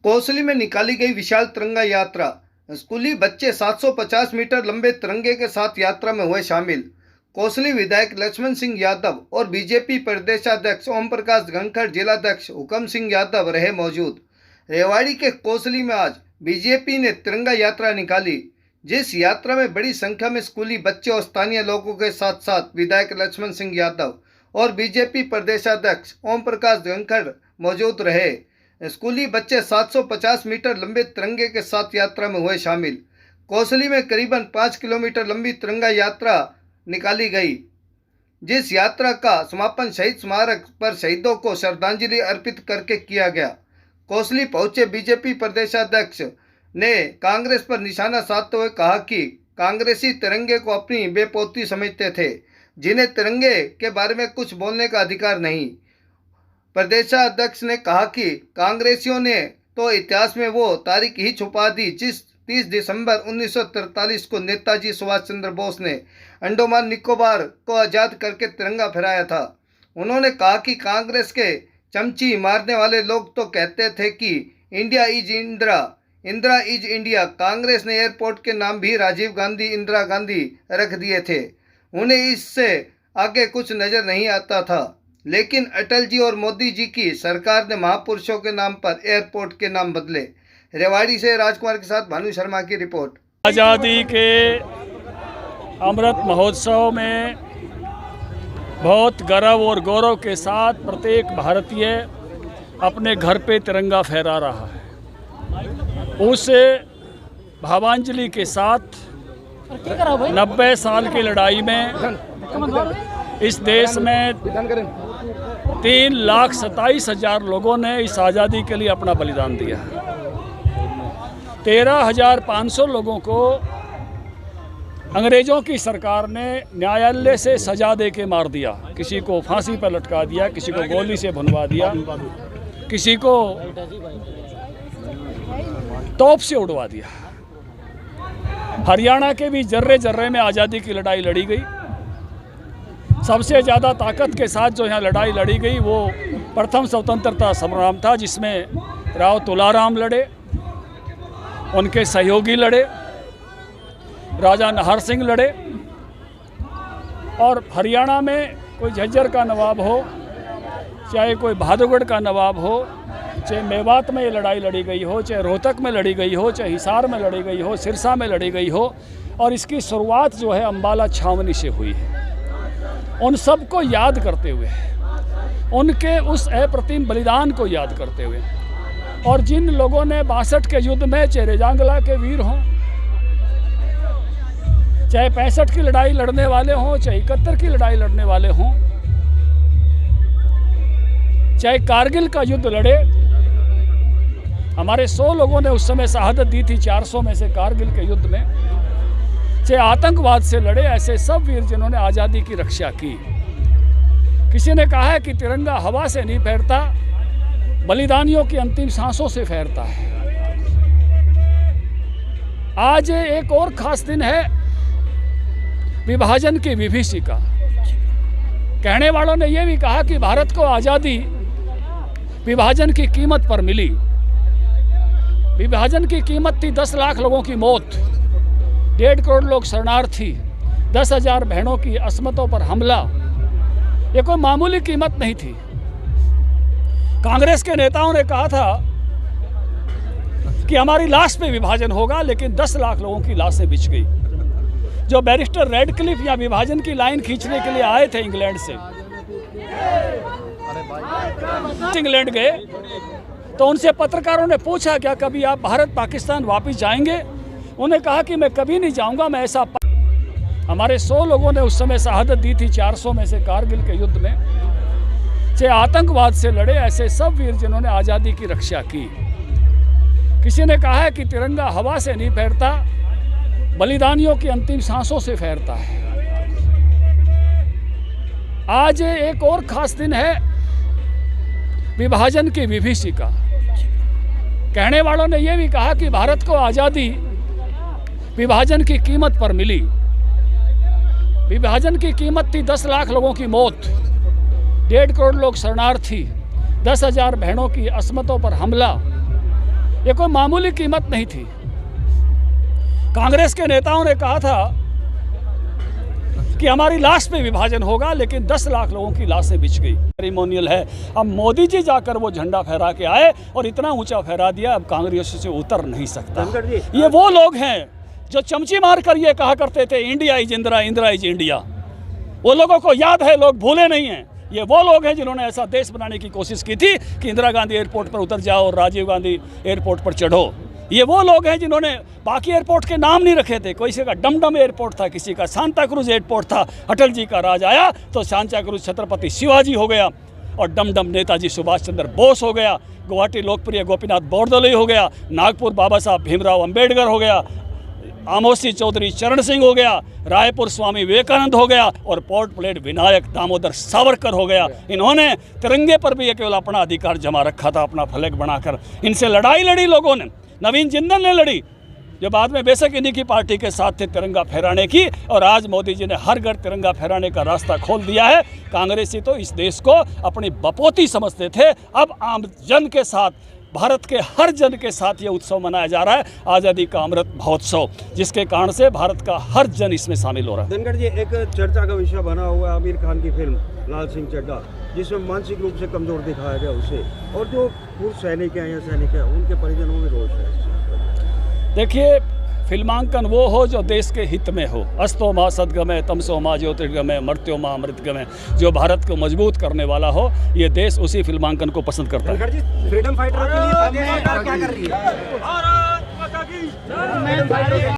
कोसली में निकाली गई विशाल तिरंगा यात्रा। स्कूली बच्चे 750 मीटर लंबे तिरंगे के साथ यात्रा में हुए शामिल। कोसली विधायक लक्ष्मण सिंह यादव और बीजेपी प्रदेशाध्यक्ष ओम प्रकाश धनखड़, जिलाध्यक्ष हुकम सिंह यादव रहे मौजूद। रेवाड़ी के कोसली में आज बीजेपी ने तिरंगा यात्रा निकाली, जिस यात्रा में बड़ी संख्या में स्कूली बच्चे और स्थानीय लोगों के साथ साथ विधायक लक्ष्मण सिंह यादव और बीजेपी प्रदेशाध्यक्ष ओम प्रकाश धनखड़ मौजूद रहे। स्कूली बच्चे 750 मीटर लंबे तिरंगे के साथ यात्रा में हुए शामिल। कोसली में करीबन 5 किलोमीटर लंबी तिरंगा यात्रा निकाली गई, जिस यात्रा का समापन शहीद स्मारक पर शहीदों को श्रद्धांजलि अर्पित करके किया गया। कोसली पहुंचे बीजेपी प्रदेशाध्यक्ष ने कांग्रेस पर निशाना साधते हुए कहा कि कांग्रेसी तिरंगे को अपनी बेपोती समझते थे, जिन्हें तिरंगे के बारे में कुछ बोलने का अधिकार नहीं। प्रदेशाध्यक्ष ने कहा कि कांग्रेसियों ने तो इतिहास में वो तारीख ही छुपा दी जिस 30 दिसंबर 1943 को नेताजी सुभाष चंद्र बोस ने अंडमान निकोबार को आज़ाद करके तिरंगा फहराया था। उन्होंने कहा कि कांग्रेस के चमची मारने वाले लोग तो कहते थे कि India is Indira, Indira is India. Congress ने एयरपोर्ट के नाम भी राजीव गांधी, इंदिरा गांधी रख दिए थे। उन्हें इससे आगे कुछ नजर नहीं आता था, लेकिन अटल जी और मोदी जी की सरकार ने महापुरुषों के नाम पर एयरपोर्ट के नाम बदले। रेवाड़ी से राजकुमार के साथ भानु शर्मा की रिपोर्ट। आज़ादी के अमृत महोत्सव में बहुत गर्व और गौरव के साथ प्रत्येक भारतीय अपने घर पे तिरंगा फहरा रहा है। उस भावांजलि के साथ 90 साल की लड़ाई में इस देश में 3,27,000 लोगों ने इस आज़ादी के लिए अपना बलिदान दिया। 13,500 लोगों को अंग्रेज़ों की सरकार ने न्यायालय से सजा दे के मार दिया। किसी को फांसी पर लटका दिया, किसी को गोली से भुनवा दिया, किसी को तोप से उड़वा दिया। हरियाणा के भी जर्रे जर्रे में आज़ादी की लड़ाई लड़ी गई। सबसे ज़्यादा ताकत के साथ जो यहाँ लड़ाई लड़ी गई वो प्रथम स्वतंत्रता संग्राम था, जिसमें राव तुलाराम लड़े, उनके सहयोगी लड़े, राजा नाहर सिंह लड़े। और हरियाणा में कोई झज्जर का नवाब हो, चाहे कोई बहादुरगढ़ का नवाब हो, चाहे मेवात में ये लड़ाई लड़ी गई हो, चाहे रोहतक में लड़ी गई हो, चाहे हिसार में लड़ी गई हो, सिरसा में लड़ी गई हो, और इसकी शुरुआत जो है अम्बाला छावनी से हुई है। उन सबको याद करते हुए, उनके उस अप्रतिम बलिदान को याद करते हुए, और जिन लोगों ने 62 के युद्ध में, चाहे रेजांगला के वीर हों, चाहे 65 की लड़ाई लड़ने वाले हों, चाहे 71 की लड़ाई लड़ने वाले हों, चाहे कारगिल का युद्ध लड़े, हमारे 100 लोगों ने उस समय शहादत दी थी 400 में से कारगिल के युद्ध में, चाहे आतंकवाद से लड़े, ऐसे सब वीर जिन्होंने आज़ादी की रक्षा की। किसी ने कहा है कि तिरंगा हवा से नहीं फहरता, बलिदानियों की अंतिम सांसों से फहरता है। आज एक और खास दिन है, विभाजन की विभीषिका। कहने वालों ने यह भी कहा कि भारत को आज़ादी विभाजन की कीमत पर मिली। विभाजन की कीमत थी 10 लाख लोगों की मौत, 1.5 करोड़ लोग शरणार्थी, 10,000 बहनों की अस्मतों पर हमला। ये कोई मामूली कीमत नहीं थी। कांग्रेस के नेताओं ने कहा था कि हमारी लाश पे विभाजन होगा, लेकिन 10 लाख लोगों की लाशें बिछ गई। जो बैरिस्टर रेडक्लिफ यहाँ विभाजन की लाइन खींचने के लिए आए थे इंग्लैंड से, इंग्लैंड गए तो उनसे पत्रकारों ने पूछा, क्या कभी आप भारत पाकिस्तान वापस जाएंगे? उन्हें कहा कि मैं कभी नहीं जाऊंगा, मैं ऐसा। हमारे 100 लोगों ने उस समय शहादत दी थी 400 में से कारगिल के युद्ध में, चाहे आतंकवाद से लड़े, ऐसे सब वीर जिन्होंने आज़ादी की रक्षा की। किसी ने कहा है कि तिरंगा हवा से नहीं फहरता, बलिदानियों की अंतिम सांसों से फहरता है। आज एक और खास दिन है, विभाजन की विभीषिका। कहने वालों ने यह भी कहा कि भारत को आज़ादी विभाजन की कीमत पर मिली। विभाजन की कीमत थी 10 लाख लोगों की मौत, 1.5 करोड़ लोग शरणार्थी, 10,000 बहनों की अस्मतों पर हमला। ये कोई मामूली कीमत नहीं थी। कांग्रेस के नेताओं ने कहा था कि हमारी लाश पे विभाजन होगा, लेकिन 10 लाख लोगों की लाशें बिछ गई। सेरेमोनियल है। अब मोदी जी जाकर वो झंडा फहरा के आए और इतना ऊंचा फहरा दिया, अब कांग्रेस से उतर नहीं सकता। ये वो लोग हैं जो चमची मार कर ये कहा करते थे India is Indira, Indira is India. वो लोगों को याद है, लोग भूले नहीं हैं। ये वो लोग हैं जिन्होंने ऐसा देश बनाने की कोशिश की थी कि इंदिरा गांधी एयरपोर्ट पर उतर जाओ और राजीव गांधी एयरपोर्ट पर चढ़ो। ये वो लोग हैं जिन्होंने बाकी एयरपोर्ट के नाम नहीं रखे थे। किसी का डमडम एयरपोर्ट था, किसी का सांता क्रूज एयरपोर्ट था। अटल जी का राज आया तो सांता क्रूज छत्रपति शिवाजी हो गया और डमडम नेताजी सुभाष चंद्र बोस हो गया। गुवाहाटी लोकप्रिय गोपीनाथ बोरदोलोई हो गया। नागपुर बाबा साहब भीमराव अंबेडकर हो गया। आमोसी चौधरी चरण सिंह हो गया। रायपुर स्वामी विवेकानंद हो गया और पोर्ट ब्लेड विनायक दामोदर सावरकर हो गया। इन्होंने तिरंगे पर भी केवल अपना अधिकार जमा रखा था, अपना फ्लैग बनाकर। इनसे लड़ाई लड़ी लोगों ने। नवीन जिंदल ने लड़ी, जो बाद में बेशक इन्हीं की पार्टी के साथ थे तिरंगा फहराने की, और आज मोदी जी ने हर घर तिरंगा फहराने का रास्ता खोल दिया है। कांग्रेसी तो इस देश को अपनी बपोती समझते थे। अब आम जन के साथ, भारत के हर जन के साथ ये उत्सव मनाया जा रहा है, आज़ादी का अमृत महोत्सव, जिसके कारण से भारत का हर जन इसमें शामिल हो रहा है। धनखड़ जी, एक चर्चा का विषय बना हुआ है आमिर खान की फिल्म लाल सिंह चड्ढा, जिसमें मानसिक रूप से कमजोर दिखाया गया उसे, और जो पूर्व सैनिक हैं या सैनिक हैं उनके परिजनों में रोष है। देखिए, फिल्मांकन वो हो जो देश के हित में हो। अस्तो माँ सद्गमय, तमसो माँ ज्योतिर्गमय, मर्त्यो माँ अमृतगमय, जो भारत को मजबूत करने वाला हो, ये देश उसी फिल्मांकन को पसंद करता है। फ्रीडम फाइटरों के लिए सरकार क्या कर रही है?